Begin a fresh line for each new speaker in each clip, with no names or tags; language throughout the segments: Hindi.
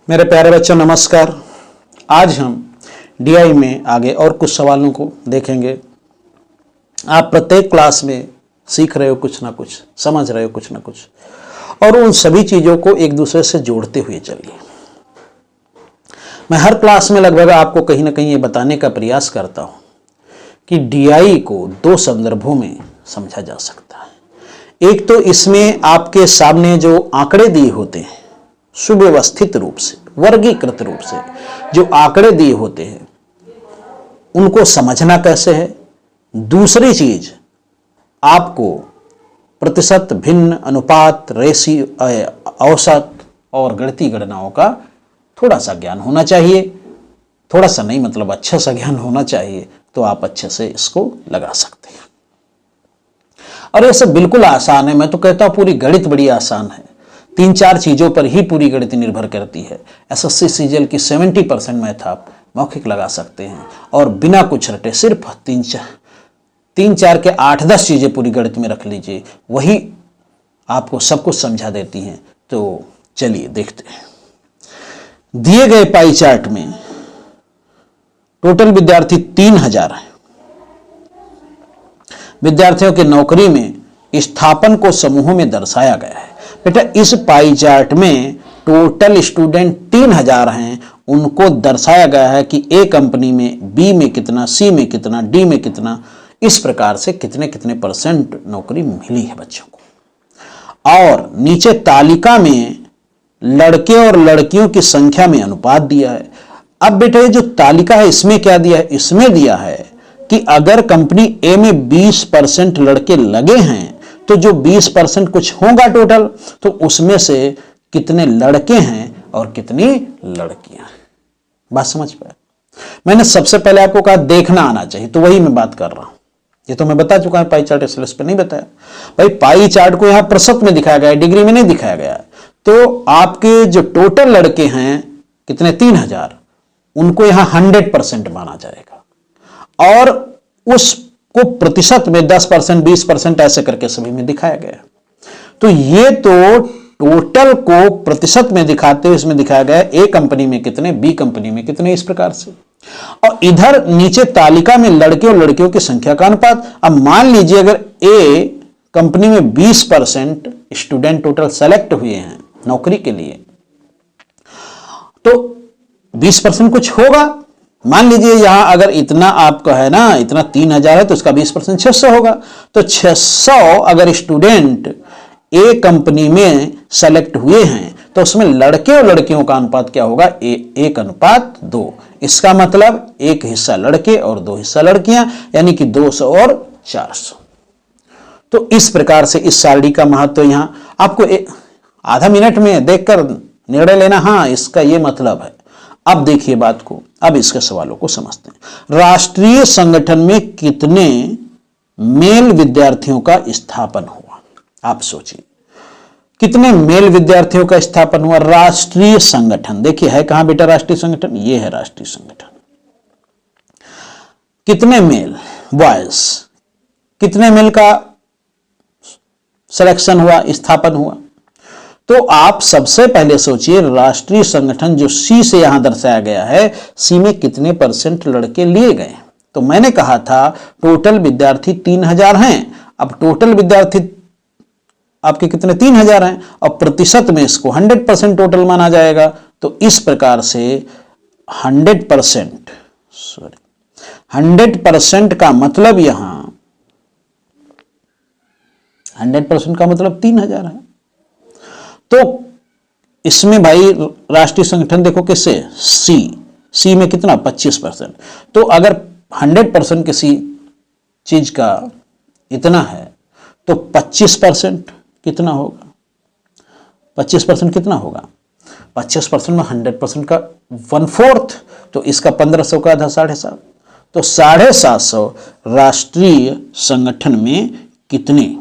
मेरे प्यारे बच्चों नमस्कार। आज हम डीआई में आगे और कुछ सवालों को देखेंगे। आप प्रत्येक क्लास में सीख रहे हो कुछ ना कुछ, समझ रहे हो कुछ ना कुछ, और उन सभी चीज़ों को एक दूसरे से जोड़ते हुए चलिए। मैं हर क्लास में लगभग आपको कहीं ना कहीं ये बताने का प्रयास करता हूँ कि डीआई को दो संदर्भों में समझा जा सकता है। एक तो इसमें आपके सामने जो आंकड़े दिए होते हैं, सुव्यवस्थित रूप से, वर्गीकृत रूप से जो आंकड़े दिए होते हैं, उनको समझना कैसे है। दूसरी चीज, आपको प्रतिशत, भिन्न, अनुपात, रेशियो, औसत और गणितीय गणनाओं का थोड़ा सा ज्ञान होना चाहिए। थोड़ा सा नहीं, मतलब अच्छा सा ज्ञान होना चाहिए, तो आप अच्छे से इसको लगा सकते हैं। और ये सब बिल्कुल आसान है। मैं तो कहता हूं पूरी गणित बड़ी आसान है। 3-4 चीज़ों पर ही पूरी गणित निर्भर करती है। एसएससी सीजीएल की 70% मैथ आप मौखिक लगा सकते हैं, और बिना कुछ रटे सिर्फ 3-4 के 8-10 चीज़ें पूरी गणित में रख लीजिए, वही आपको सब कुछ समझा देती हैं। तो चलिए देखते हैं। दिए गए पाई चार्ट में टोटल विद्यार्थी 3000 हैं। विद्यार्थियों की नौकरी में स्थापन को समूहों में दर्शाया गया है। बेटा, इस पाई चार्ट में टोटल स्टूडेंट 3000 हैं। उनको दर्शाया गया है कि ए कंपनी में बी में कितना, सी में कितना, डी में कितना, इस प्रकार से कितने कितने परसेंट नौकरी मिली है बच्चों को। और नीचे तालिका में लड़के और लड़कियों की संख्या में अनुपात दिया है। अब बेटा, ये जो तालिका है इसमें क्या दिया है? इसमें दिया है कि अगर कंपनी ए में 20% लड़के लगे हैं तो जो 20% कुछ होगा टोटल, तो उसमें से कितने लड़के हैं और कितनी लड़कियां हैं। बात समझ पाए? मैंने सबसे पहले आपको कहा देखना आना चाहिए, तो वही मैं बात कर रहा हूं। ये तो मैं बता चुका हूं, पाई चार्ट इसलिए इस पे नहीं बताया। भाई, पाई चार्ट को यहां प्रतिशत में दिखाया गया है, डिग्री में नहीं दिखाया गया है। तो आपके जो टोटल लड़के हैं कितने, 3000, उनको यहां 100% माना जाएगा, और उसको प्रतिशत में 10%, 20% ऐसे करके सभी में दिखाया गया है। तो ये तो टोटल को प्रतिशत में दिखाते हुए इसमें दिखाया गया है ए कंपनी में कितने, बी कंपनी में कितने, इस प्रकार से। और इधर नीचे तालिका में लड़के और लड़कियों की संख्या का अनुपात। अब मान लीजिए अगर ए कंपनी में 20% स्टूडेंट टोटल सेलेक्ट हुए हैं नौकरी के लिए, तो 20% कुछ होगा। मान लीजिए यहां अगर इतना आपका है ना, इतना 3000 है, तो इसका 20% 600 होगा। तो 600 अगर स्टूडेंट ए कंपनी में सेलेक्ट हुए हैं, तो उसमें लड़के और लड़कियों का अनुपात क्या होगा? 1:2। इसका मतलब 1 हिस्सा लड़के और 2 हिस्सा लड़कियां, यानी कि 200 और 400। तो इस प्रकार से इस सारणी का महत्व यहां आपको आधा मिनट में देखकर निर्णय लेना, हाँ इसका यह मतलब है। अब देखिए बात को, अब इसके सवालों को समझते हैं। राष्ट्रीय संगठन में कितने मेल विद्यार्थियों का स्थापन हुआ? आप सोचिए, कितने मेल विद्यार्थियों का स्थापन हुआ? राष्ट्रीय संगठन, देखिए है कहां बेटा राष्ट्रीय संगठन? ये है राष्ट्रीय संगठन। कितने मेल, बॉयज, कितने मेल का सिलेक्शन हुआ, स्थापन हुआ? तो आप सबसे पहले सोचिए, राष्ट्रीय संगठन जो सी से यहां दर्शाया गया है, सी में कितने % लड़के लिए गए? तो मैंने कहा था टोटल विद्यार्थी 3000 हैं। अब टोटल विद्यार्थी आपके कितने, 3000 हैं, और प्रतिशत में इसको 100% टोटल माना जाएगा। तो इस प्रकार से 100% का मतलब यहां 100% का मतलब 3000 है। तो इसमें भाई राष्ट्रीय संगठन देखो किससे, सी में कितना, 25%। तो अगर 100% किसी चीज का इतना है, तो 25% कितना होगा? 25% कितना होगा? 25% में 100% का 1/4, तो इसका 1500 का आधा 750। तो 750 राष्ट्रीय संगठन में कितने,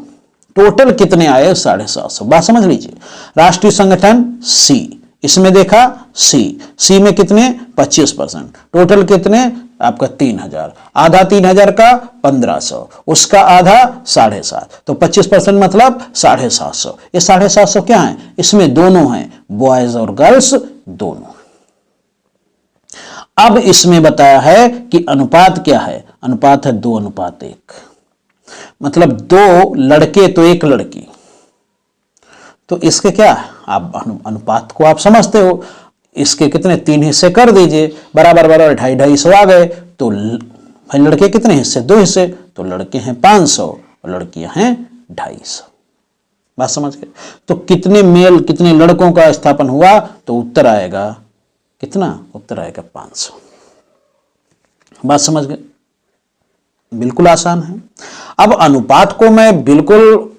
टोटल कितने आए? 750। बात समझ लीजिए। राष्ट्रीय संगठन सी, इसमें देखा सी में कितने, 25%, टोटल कितने आपका 3000, आधा 3000 का 1500, उसका आधा 750, तो 25% मतलब 750। ये 750 क्या है? इसमें दोनों हैं, बॉयज और गर्ल्स दोनों। अब इसमें बताया है कि अनुपात क्या है, अनुपात है 2:1, मतलब 2 लड़के तो 1 लड़की। तो इसके क्या, आप अनुपात को आप समझते हो, इसके कितने 3 हिस्से कर दीजिए, बराबर बराबर 2.5 आ गए। तो भाई लड़के कितने हिस्से, 2 हिस्से, तो लड़के हैं 500 और लड़कियां हैं 250। बात समझ गए। तो कितने मेल कितने लड़कों का स्थापन हुआ, तो उत्तर आएगा कितना, उत्तर आएगा 500। बात समझ गए, बिल्कुल आसान है। अब अनुपात को मैं बिल्कुल,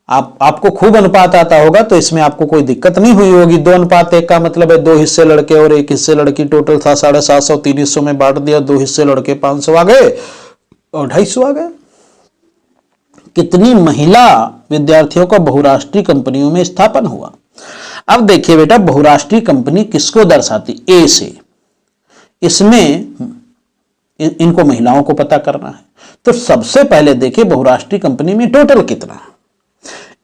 आपको खूब अनुपात आता होगा तो इसमें आपको कोई दिक्कत नहीं हुई होगी। 2:1 का मतलब है 2 हिस्से लड़के और 1 हिस्से लड़की, टोटल था 750, 3 हिस्सों में बांट दिया, 2 हिस्से लड़के 500 आ गए और 250 आ गए। कितनी महिला विद्यार्थियों का बहुराष्ट्रीय कंपनियों में स्थापन हुआ। अब देखिए बेटा, बहुराष्ट्रीय कंपनी किसको दर्शाती, ए से, इसमें इनको महिलाओं को पता करना है। तो सबसे पहले देखिए बहुराष्ट्रीय कंपनी में टोटल कितना है,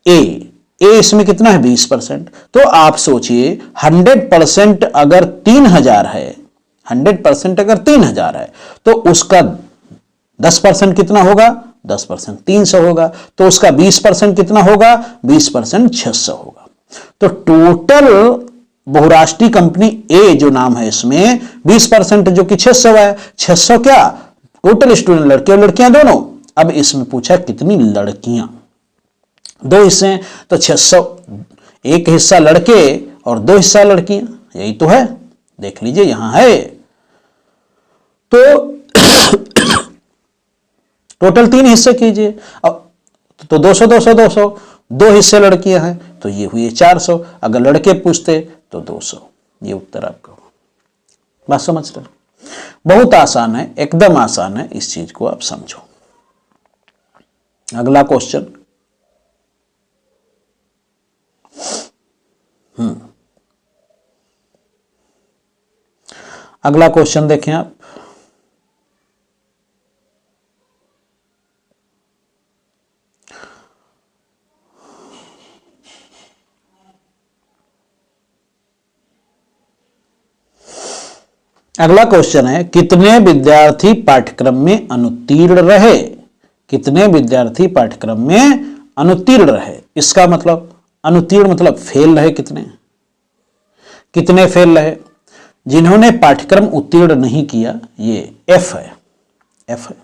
ए इसमें कितना है 20%। तो आप सोचिए 100% अगर 3000 है, 100% अगर 3000 है तो उसका 10% कितना होगा, 10% 300 होगा। तो उसका 20% कितना होगा, 20% 600 होगा। तो टोटल बहुराष्ट्रीय कंपनी ए जो नाम है इसमें 20% जो कि 600 है, 600 क्या, टोटल स्टूडेंट लड़के और लड़कियां दोनों। अब इसमें पूछा कितनी लड़कियां, 2 हिस्से हैं तो 600, 1 हिस्सा लड़के और 2 हिस्सा लड़कियां, यही तो है, देख लीजिए यहां है। तो टोटल 3 हिस्से कीजिए, अब तो 200 200 200, 2 हिस्से लड़कियां हैं तो ये हुए 400, अगर लड़के पूछते तो 200, ये उत्तर आपका। बात समझ रहे, बहुत आसान है, एकदम आसान है, इस चीज को आप समझो। अगला क्वेश्चन, अगला क्वेश्चन देखें आप, अगला क्वेश्चन है कितने विद्यार्थी पाठ्यक्रम में अनुत्तीर्ण रहे, कितने विद्यार्थी पाठ्यक्रम में अनुत्तीर्ण रहे। इसका मतलब अनुत्तीर्ण मतलब फेल रहे, कितने कितने फेल रहे। जिन्होंने पाठ्यक्रम उत्तीर्ण नहीं किया ये एफ है, एफ है।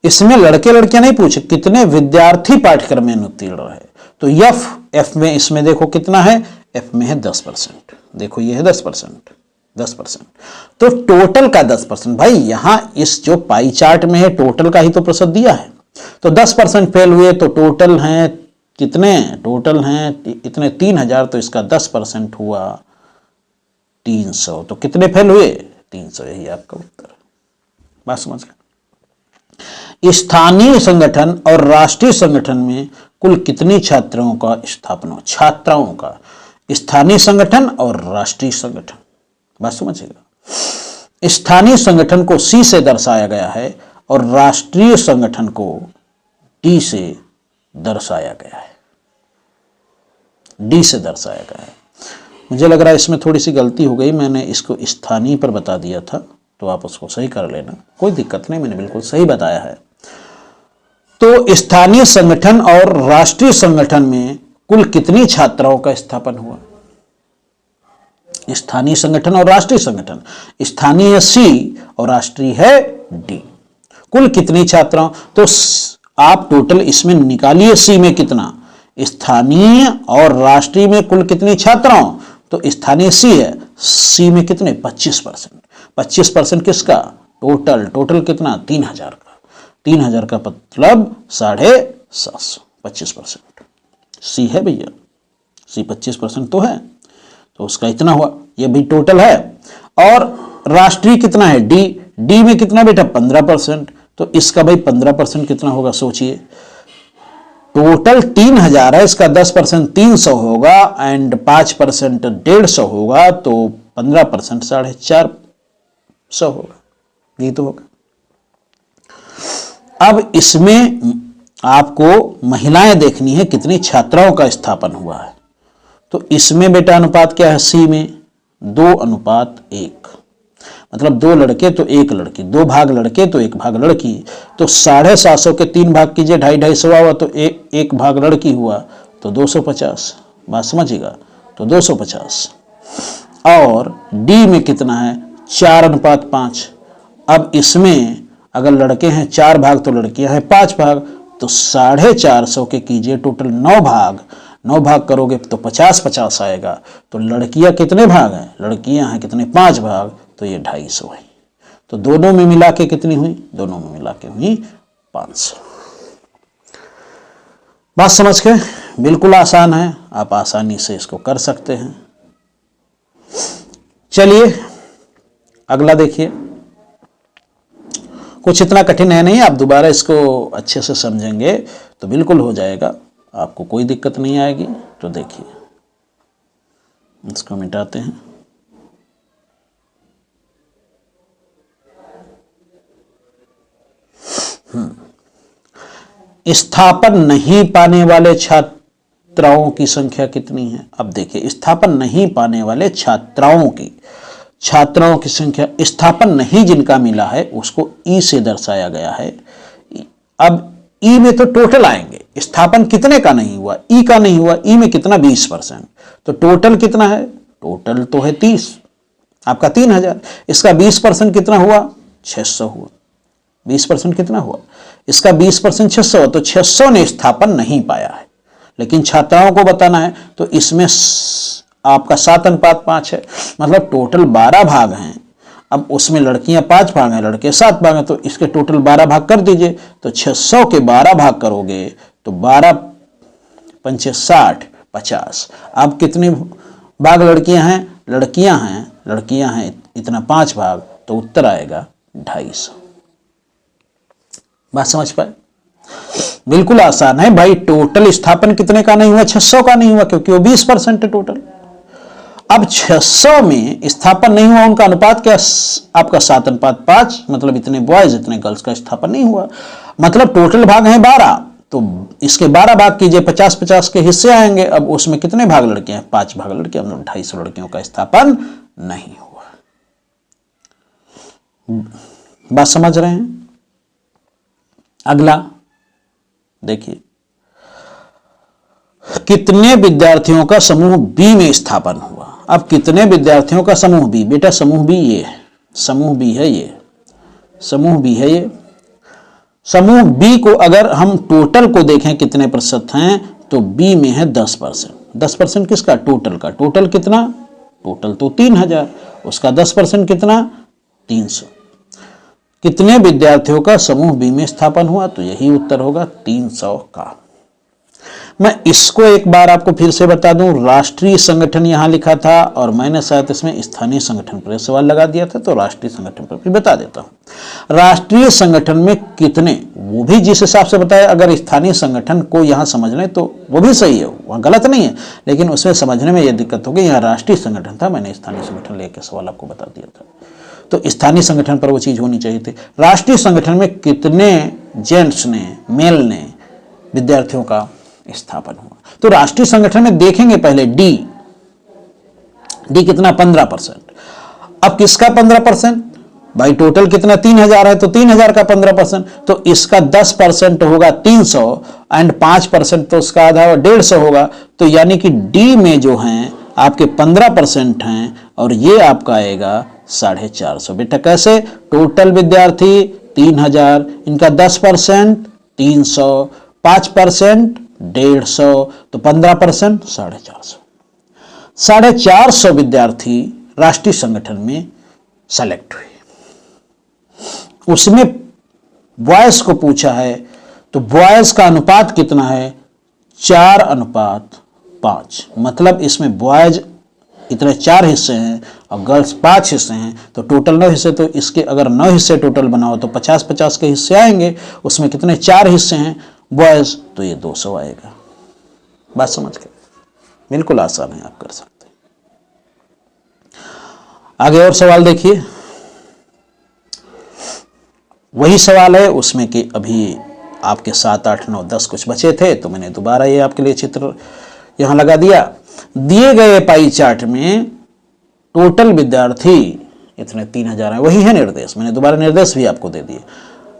इसमें लड़के लड़कियां नहीं पूछे, कितने विद्यार्थी पाठ्यक्रम में अनुत्तीर्ण रहे। तो एफ में इसमें देखो कितना है, एफ में है 10%, देखो ये है 10%, 10%। तो टोटल का 10%, भाई यहां इस जो पाई चार्ट में है टोटल का ही तो प्रतिशत दिया है। तो 10% फेल हुए तो टोटल हैं कितने, टोटल हैं इतने 3000, तो इसका 10% हुआ 300। तो कितने फेल हुए, 300, यही आपका उत्तर। बात समझ गए। स्थानीय संगठन और राष्ट्रीय संगठन में कुल कितनी छात्राओं का स्थापना, छात्राओं का, स्थानीय संगठन और राष्ट्रीय संगठन। बात समझिएगा, स्थानीय संगठन को सी से दर्शाया गया है और राष्ट्रीय संगठन को डी से दर्शाया गया है, डी से दर्शाया गया है। मुझे लग रहा है इसमें थोड़ी सी गलती हो गई, मैंने इसको स्थानीय पर बता दिया था, तो आप उसको सही कर लेना, कोई दिक्कत नहीं, मैंने बिल्कुल सही बताया है। तो स्थानीय संगठन और राष्ट्रीय संगठन में कुल कितनी छात्राओं का स्थापन हुआ, स्थानीय संगठन और राष्ट्रीय संगठन, स्थानीय सी और राष्ट्रीय है डी। कुल कितनी छात्राओं, तो आप टोटल इसमें निकालिए, सी में कितना, स्थानीय और राष्ट्रीय में कुल कितनी छात्राओं, तो स्थानीय सी है, सी में कितने 25%, 25% किसका, टोटल, टोटल कितना 3000 का, 3000 का मतलब 750, 25%, सी है भैया, सी 25% तो है, तो उसका इतना हुआ, ये भी टोटल है। और राष्ट्रीय कितना है, डी, डी में कितना बेटा 15%, तो इसका भाई 15% कितना होगा, सोचिए, टोटल 3000 है, इसका 10% 300 होगा एंड 5% 150 होगा, तो 15% 450 होगा, ये तो होगा। अब इसमें आपको महिलाएं देखनी है, कितनी छात्राओं का स्थापन हुआ है। तो इसमें बेटा अनुपात क्या है, सी में 2:1। मतलब 2 लड़के तो 1 लड़की, 2 भाग लड़के तो 1 भाग लड़की, तो 750 के 3 भाग कीजिए, 250 हुआ तो 1 भाग लड़की हुआ तो 250, बात समझिएगा, तो 250। और डी में कितना है 4:5। अब इसमें अगर लड़के हैं 4 भाग तो लड़कियां हैं 5 भाग, तो 450 के कीजिए टोटल 9 भाग, 9 भाग करोगे तो 50-50 आएगा। तो लड़कियां कितने भाग हैं, लड़कियां हैं कितने 5 भाग, तो ये 250 है। तो दोनों में मिला के कितनी हुई, दोनों में मिला के हुई 500। बात समझ के, बिल्कुल आसान है, आप आसानी से इसको कर सकते हैं। चलिए अगला देखिए, कुछ इतना कठिन है नहीं, आप दोबारा इसको अच्छे से समझेंगे तो बिल्कुल हो जाएगा, आपको कोई दिक्कत नहीं आएगी। तो देखिए इसको मिटाते हैं। स्थापन नहीं पाने वाले छात्राओं की संख्या कितनी है। अब देखिए स्थापन नहीं पाने वाले छात्राओं की संख्या, स्थापन नहीं जिनका मिला है उसको ई से दर्शाया गया है। अब ई में तो टोटल आएंगे, स्थापन कितने का नहीं हुआ, ई का नहीं हुआ, ई में कितना 20%, तो टोटल कितना है, टोटल तो है 30, आपका 3000, इसका 20% कितना हुआ 600 हुआ, 20% कितना हुआ, इसका 20% 600, तो 600 ने स्थापन नहीं पाया है। लेकिन छात्राओं को बताना है तो इसमें आपका 7:5 है, मतलब टोटल 12 भाग हैं। अब उसमें लड़कियां 5 भाग हैं, लड़के 7 भाग हैं, तो इसके टोटल 12 भाग कर दीजिए। तो 600 के 12 भाग करोगे तो 12×5 = 60, 50। अब कितने भाग लड़कियां हैं, लड़कियां हैं इतना 5 भाग, तो उत्तर आएगा 250। बात समझ पाए, बिल्कुल आसान है भाई। टोटल स्थापन कितने का नहीं हुआ, 600 का नहीं हुआ, क्योंकि वो 20% है टोटल। अब 600 में स्थापन नहीं हुआ, उनका अनुपात क्या, आपका 7:5, मतलब इतने बॉयज इतने गर्ल्स का स्थापन नहीं हुआ। मतलब टोटल भाग हैं 12, तो इसके 12 भाग कीजिए, 50-50 के हिस्से आएंगे। अब उसमें कितने भाग लड़के हैं, 5 भाग लड़के, मतलब 250 लड़कियों का स्थापन नहीं हुआ। बात समझ रहे हैं। अगला देखिए, कितने विद्यार्थियों का समूह बी में स्थापन हुआ। अब कितने विद्यार्थियों का समूह बी, बेटा समूह बी ये है, समूह बी है ये, समूह बी है ये। समूह बी को अगर हम टोटल को देखें कितने प्रतिशत हैं, तो बी में है 10%। 10% किसका, टोटल का। टोटल कितना, टोटल तो 3000, उसका 10% कितना 300। कितने विद्यार्थियों का समूह बी में स्थापन हुआ, तो यही उत्तर होगा 300 का। मैं इसको एक बार आपको फिर से बता दूं, राष्ट्रीय संगठन यहां लिखा था और मैंने शायद इसमें स्थानीय संगठन पर सवाल लगा दिया था, तो राष्ट्रीय संगठन पर भी बता देता हूं। राष्ट्रीय संगठन में कितने, वो भी जिस हिसाब से बताया, अगर स्थानीय संगठन को यहां समझ लें तो वो भी सही है, वहां गलत नहीं है, लेकिन उसमें समझने में यह दिक्कत होगी। यहाँ राष्ट्रीय संगठन था, मैंने स्थानीय संगठन लेकर सवाल आपको बता दिया था, तो स्थानीय संगठन पर वो चीज होनी चाहिए थी। राष्ट्रीय संगठन में कितने जेंट्स ने, मेल ने विद्यार्थियों का स्थापन हुआ, तो राष्ट्रीय संगठन में देखेंगे पहले डी कितना 15%। अब किसका 15%, भाई टोटल कितना 3000 है, तो 3000 का 15%, तो इसका 10% होगा 300 एंड 5% तो उसका आधा 150 होगा। तो यानी कि डी में जो हैं आपके 15% हैं और ये आपका आएगा 450। बेटा कैसे, टोटल विद्यार्थी 3000, इनका 10% 300, 5% 150, तो 15% 450। 450 विद्यार्थी राष्ट्रीय संगठन में सेलेक्ट हुए। उसमें बॉयज को पूछा है, तो बॉयज का अनुपात कितना है 4:5, मतलब इसमें बॉयज इतने 4 हिस्से हैं और गर्ल्स 5 हिस्से हैं, तो टोटल 9 हिस्से। तो इसके अगर 9 हिस्से टोटल बनाओ तो 50-50 के हिस्से आएंगे, उसमें कितने 4 हिस्से हैं बॉयज, तो ये 200 आएगा। बात समझ गए, बिल्कुल आसान है, आप कर सकते हैं। आगे और सवाल देखिए, वही सवाल है उसमें कि अभी आपके 7, 8, 9, 10 कुछ बचे थे, तो मैंने दोबारा ये आपके लिए चित्र यहां लगा दिया। दिए गए पाई चार्ट में टोटल विद्यार्थी इतने 3000 हैं, वही है निर्देश, मैंने दोबारा निर्देश भी आपको दे दिए।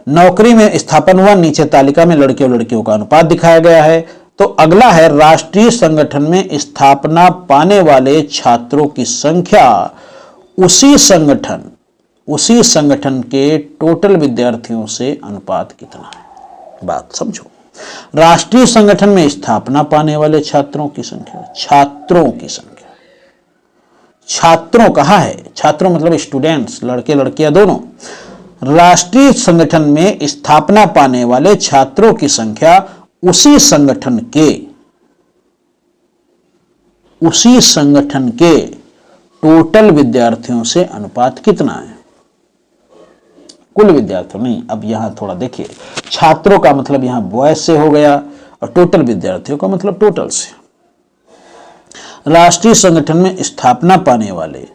नौकरी में स्थापन हुआ, नीचे तालिका में लड़के और लड़कियों का अनुपात दिखाया गया है। तो अगला है राष्ट्रीय संगठन में स्थापना पाने वाले छात्रों की संख्या उसी संगठन के टोटल विद्यार्थियों से अनुपात कितना है। बात समझो, राष्ट्रीय संगठन में स्थापना पाने वाले छात्रों की संख्या, छात्रों कहाँ है, छात्रों मतलब स्टूडेंट्स, लड़के लड़कियां दोनों। राष्ट्रीय संगठन में स्थापना पाने वाले छात्रों की संख्या उसी संगठन के टोटल विद्यार्थियों से अनुपात कितना है। कुल विद्यार्थियों नहीं, अब यहां थोड़ा देखिए, छात्रों का मतलब यहां बॉयज से हो गया और टोटल विद्यार्थियों का मतलब टोटल से। राष्ट्रीय संगठन में स्थापना पाने वाले,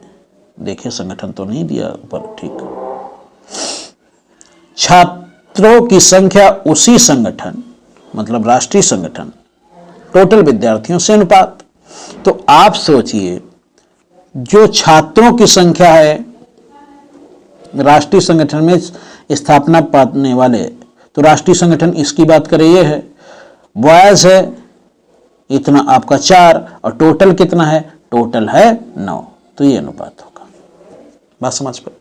देखिए संगठन तो नहीं दिया ऊपर, ठीक, छात्रों की संख्या उसी संगठन मतलब राष्ट्रीय संगठन टोटल विद्यार्थियों से अनुपात। तो आप सोचिए, जो छात्रों की संख्या है राष्ट्रीय संगठन में स्थापना पाने वाले, तो राष्ट्रीय संगठन इसकी बात करें ये है, बॉयज है इतना आपका 4 और टोटल कितना है, टोटल है 9, तो ये अनुपात होगा। बात समझ पर।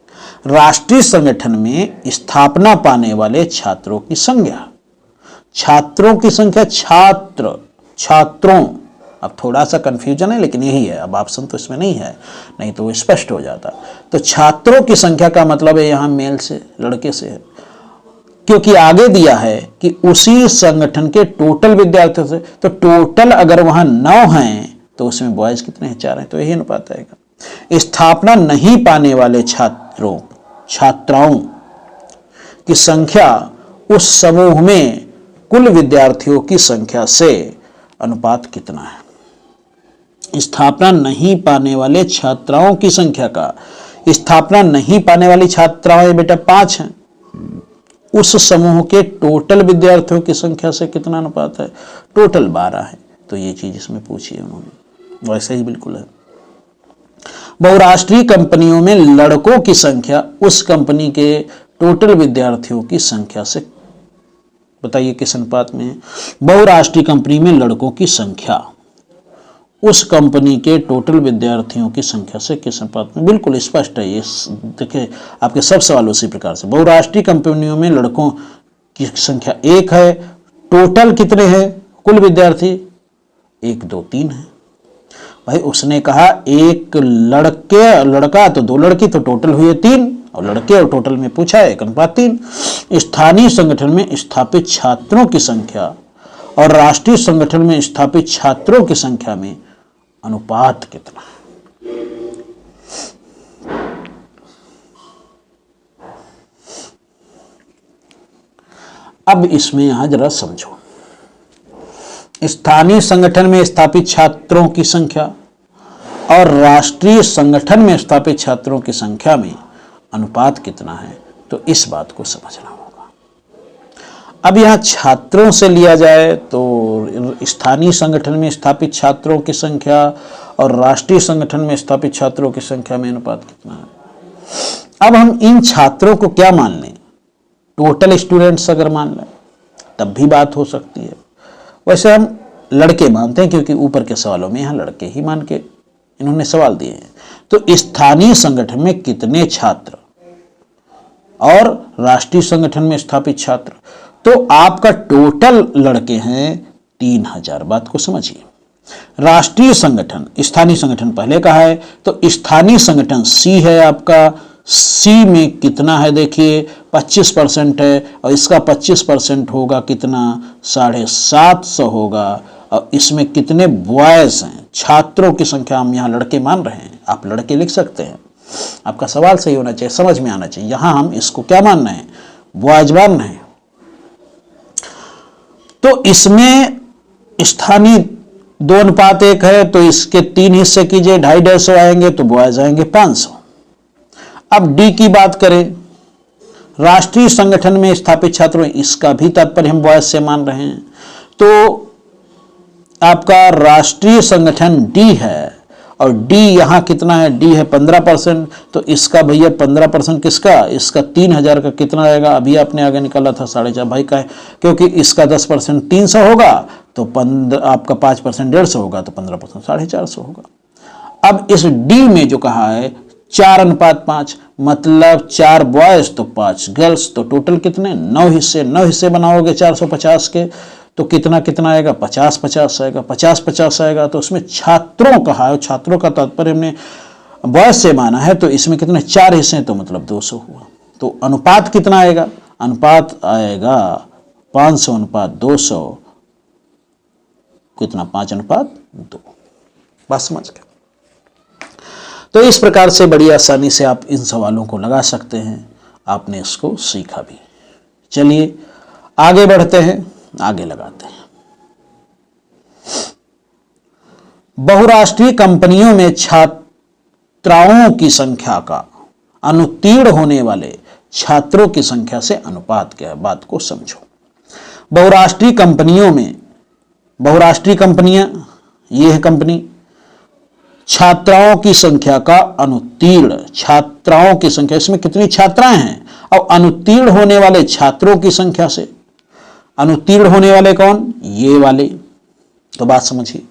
राष्ट्रीय संगठन में स्थापना पाने वाले छात्रों की संख्या, छात्रों, अब थोड़ा सा कंफ्यूजन है लेकिन यही है, अब ऑप्शन तो इसमें नहीं है, नहीं तो वो स्पष्ट हो जाता। तो छात्रों की संख्या का मतलब है यहां मेल से, लड़के से है, क्योंकि आगे दिया है कि उसी संगठन के टोटल विद्यार्थियों से, तो टोटल अगर वहां 9 हैं तो उसमें बॉयज कितने हैं, 4 हैं, तो यही अनुपात आएगा। स्थापना नहीं पाने वाले छात्राओं की संख्या उस समूह में कुल विद्यार्थियों की संख्या से अनुपात कितना है। स्थापना नहीं पाने वाले छात्राओं की संख्या का, स्थापना नहीं पाने वाली छात्राएं बेटा 5 हैं, उस समूह के टोटल विद्यार्थियों की संख्या से कितना अनुपात है, टोटल 12 है। तो ये चीज इसमें पूछी है उन्होंने, वैसे ही बिल्कुल है। बहुराष्ट्रीय कंपनियों में लड़कों की संख्या उस कंपनी के टोटल विद्यार्थियों की संख्या से, बताइए किस अनुपात में है। बहुराष्ट्रीय कंपनी में लड़कों की संख्या उस कंपनी के टोटल विद्यार्थियों की संख्या से किस अनुपात में, बिल्कुल स्पष्ट है ये, देखिए आपके सब सवाल उसी प्रकार से। बहुराष्ट्रीय कंपनियों में लड़कों की संख्या 1 है, टोटल कितने हैं कुल विद्यार्थी, 1 2 3 है। भाई उसने कहा एक लड़का तो 2 लड़की, तो टोटल हुए 3, और लड़के और टोटल में पूछा है 1:3। स्थानीय संगठन में स्थापित छात्रों की संख्या और राष्ट्रीय संगठन में स्थापित छात्रों की संख्या में अनुपात कितना है। अब इसमें यहां जरा समझो, स्थानीय संगठन में स्थापित छात्रों की संख्या और राष्ट्रीय संगठन में स्थापित छात्रों की संख्या में अनुपात कितना है, तो इस बात को समझना होगा। अब यहां छात्रों से लिया जाए तो स्थानीय संगठन में स्थापित छात्रों की संख्या और राष्ट्रीय संगठन में स्थापित छात्रों की संख्या में अनुपात कितना है। अब हम इन छात्रों को क्या मान लें, टोटल स्टूडेंट्स अगर मान लें तब भी बात हो सकती है। वैसे हम लड़के मानते हैं क्योंकि ऊपर के सवालों में यहां लड़के ही मान के इन्होंने सवाल दिए हैं। तो स्थानीय संगठन में कितने छात्र और राष्ट्रीय संगठन में स्थापित छात्र, तो आपका टोटल लड़के हैं 3000। बात को समझिए। राष्ट्रीय संगठन, स्थानीय संगठन पहले कहा है, तो स्थानीय संगठन सी है आपका, सी में कितना है देखिए 25% है, और इसका 25% होगा कितना 750 होगा, और इसमें कितने बॉयज हैं, छात्रों की संख्या हम यहाँ लड़के मान रहे हैं, आप लड़के लिख सकते हैं, आपका सवाल सही होना चाहिए, समझ में आना चाहिए। यहां हम इसको क्या मान रहे हैं, बॉयज मान रहे हैं। तो इसमें स्थानीय 2:1 है, तो इसके 3 हिस्से कीजिए, 250 आएंगे तो बॉयज आएंगे 500। अब डी की बात करें, राष्ट्रीय संगठन में स्थापित छात्रों, इसका भी तात्पर्य हम बॉयज से मान रहे हैं, तो आपका राष्ट्रीय संगठन डी है और डी यहाँ कितना है, डी है 15%, तो इसका भैया 15% किसका, इसका 3000 का कितना आएगा, अभी आपने आगे निकाला था 4.5 भाई का है, क्योंकि इसका 10% 300 होगा, तो 15 आपका 5% 150 होगा, तो 15% 450 होगा। अब इस डी में जो कहा है 4:5, मतलब 4 बॉयज तो 5 गर्ल्स, तो टोटल कितने 9 हिस्से, 9 हिस्से बनाओगे 450 के, तो कितना कितना आएगा, 50-50 आएगा, 50-50 आएगा। तो उसमें छात्रों कहा है, छात्रों का तात्पर्य हमने बॉयज से माना है, तो इसमें कितने 4 हिस्से, तो मतलब 200 हुआ। तो अनुपात कितना आएगा, अनुपात आएगा 500:200, कितना 5:2। बात समझ गए। तो इस प्रकार से बड़ी आसानी से आप इन सवालों को लगा सकते हैं, आपने इसको सीखा भी। चलिए आगे बढ़ते हैं, आगे लगाते हैं। बहुराष्ट्रीय कंपनियों में छात्राओं की संख्या का अनुत्तीर्ण होने वाले छात्रों की संख्या से अनुपात क्या है, बात को समझो। बहुराष्ट्रीय कंपनियों में, बहुराष्ट्रीय कंपनियां, ये है कंपनी, छात्राओं की संख्या का अनुत्तीर्ण, छात्राओं की संख्या, इसमें कितनी छात्राएं हैं, और अनुत्तीर्ण होने वाले छात्रों की संख्या से, अनुत्तीर्ण होने वाले कौन, ये वाले। तो बात समझिए,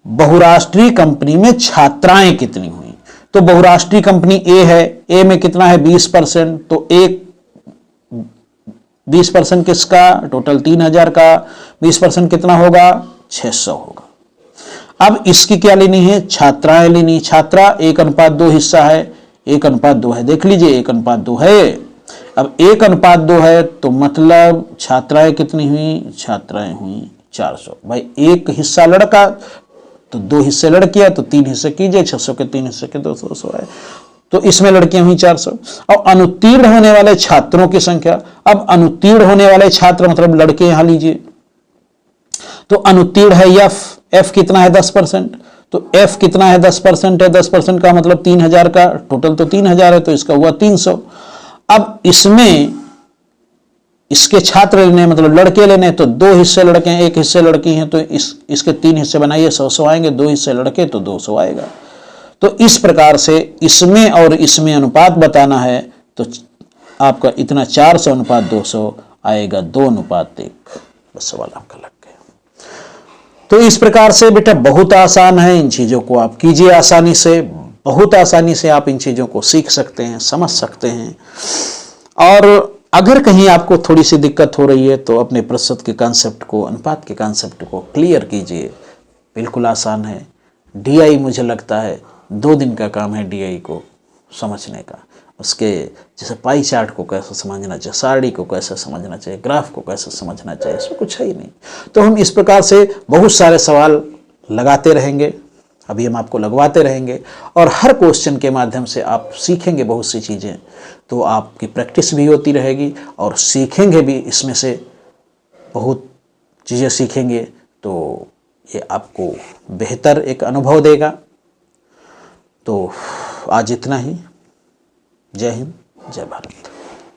बहुराष्ट्रीय कंपनी में छात्राएं कितनी हुई, तो बहुराष्ट्रीय कंपनी ए है, ए में कितना है 20%, तो एक 20% किसका, टोटल 3000 का 20% कितना होगा, 600 होगा। अब इसकी क्या लेनी है, छात्राएं लेनी, छात्रा 1:2 हिस्सा है, 1:2 है, देख लीजिए 1:2 है। अब 1:2 है, तो मतलब छात्राएं कितनी हुई, छात्राएं हुई 400। भाई एक हिस्सा लड़का, तो 2 हिस्से लड़कियां, तो 3 हिस्से कीजिए, 600 के 3 हिस्से के 200 है, तो इसमें लड़कियां हुई 400। और अनुत्तीर्ण होने वाले छात्रों की संख्या, अब अनुत्तीर्ण होने वाले छात्र मतलब लड़के यहां लीजिए, तो अनुत्तीर्ण है एफ कितना है 10%, तो एफ कितना है 10% है, 10% का मतलब 3000 का, टोटल तो 3000 है, तो इसका हुआ 300। अब इसमें इसके छात्र लेने मतलब लड़के लेने, तो 2 हिस्से लड़के हैं, 1 हिस्से लड़की हैं, तो इसके 3 हिस्से बनाइए, 100 आएंगे, 2 हिस्से लड़के तो 200 आएगा। तो इस प्रकार से इसमें और इसमें अनुपात बताना है, तो आपका इतना 400:200 आएगा, 2:1। बस सवाल आपका लग गया। तो इस प्रकार से बेटा बहुत आसान है, इन चीज़ों को आप कीजिए आसानी से, बहुत आसानी से आप इन चीज़ों को सीख सकते हैं, समझ सकते हैं। और अगर कहीं आपको थोड़ी सी दिक्कत हो रही है, तो अपने प्रतिशत के कॉन्सेप्ट को, अनुपात के कॉन्सेप्ट को क्लियर कीजिए, बिल्कुल आसान है। डीआई मुझे लगता है 2 दिन का काम है डीआई को समझने का। उसके जैसे पाई चार्ट को कैसे समझना चाहिए, सारणी को कैसे समझना चाहिए, ग्राफ को कैसे समझना चाहिए, इसमें कुछ है ही नहीं। तो हम इस प्रकार से बहुत सारे सवाल लगाते रहेंगे, अभी हम आपको लगवाते रहेंगे, और हर क्वेश्चन के माध्यम से आप सीखेंगे बहुत सी चीज़ें, तो आपकी प्रैक्टिस भी होती रहेगी और सीखेंगे भी, इसमें से बहुत चीज़ें सीखेंगे, तो ये आपको बेहतर एक अनुभव देगा। तो आज इतना ही। जय हिंद, जय भारत।